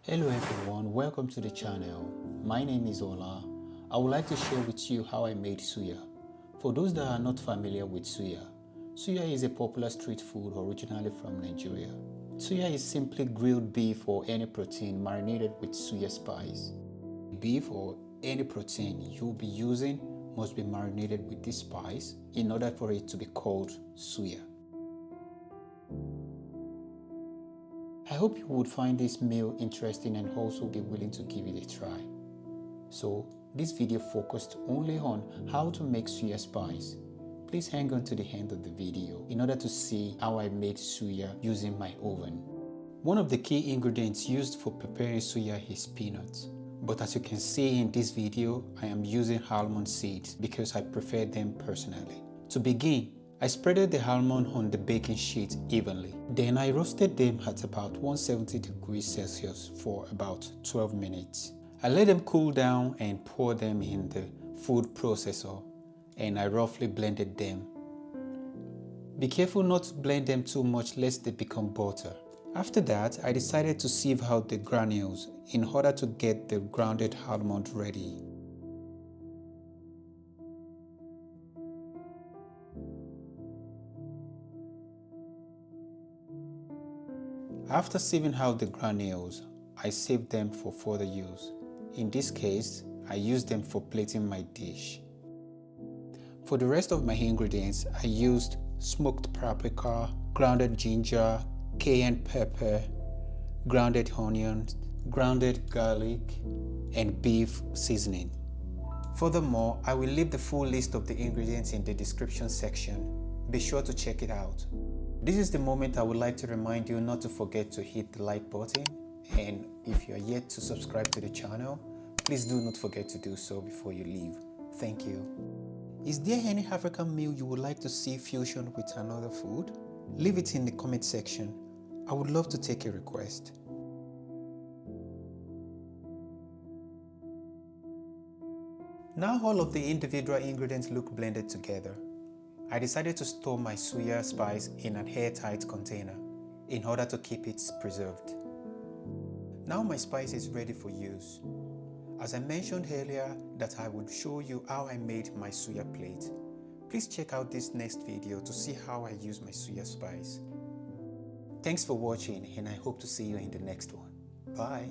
Hello everyone, welcome to the channel. My name is Ola. I would like to share with you how I made suya. For those that are not familiar with suya, suya is a popular street food originally from Nigeria. Suya is simply grilled beef or any protein marinated with suya spice. Beef or any protein you'll be using must be marinated with this spice in order for it to be called suya. I hope you would find this meal interesting and also be willing to give it a try. So, this video focused only on how to make suya spice. Please hang on to the end of the video in order to see how I made suya using my oven. One of the key ingredients used for preparing suya is peanuts. But as you can see in this video, I am using almond seeds because I prefer them personally. To begin, I spreaded the almond on the baking sheet evenly. Then I roasted them at about 170 degrees Celsius for about 12 minutes. I let them cool down and pour them in the food processor, and I roughly blended them. Be careful not to blend them too much lest they become butter. After that, I decided to sieve out the granules in order to get the grounded almond ready. After sieving out the granules, I saved them for further use. In this case, I used them for plating my dish. For the rest of my ingredients, I used smoked paprika, grounded ginger, cayenne pepper, grounded onions, grounded garlic, and beef seasoning. Furthermore, I will leave the full list of the ingredients in the description section. Be sure to check it out. This is the moment I would like to remind you not to forget to hit the like button, and if you are yet to subscribe to the channel, please do not forget to do so before you leave. Thank you. Is there any African meal you would like to see fusion with another food? Leave it in the comment section. I would love to take a request. Now all of the individual ingredients look blended together. I decided to store my suya spice in an airtight container in order to keep it preserved. Now my spice is ready for use. As I mentioned earlier that I would show you how I made my suya plate. Please check out this next video to see how I use my suya spice. Thanks for watching, and I hope to see you in the next one. Bye.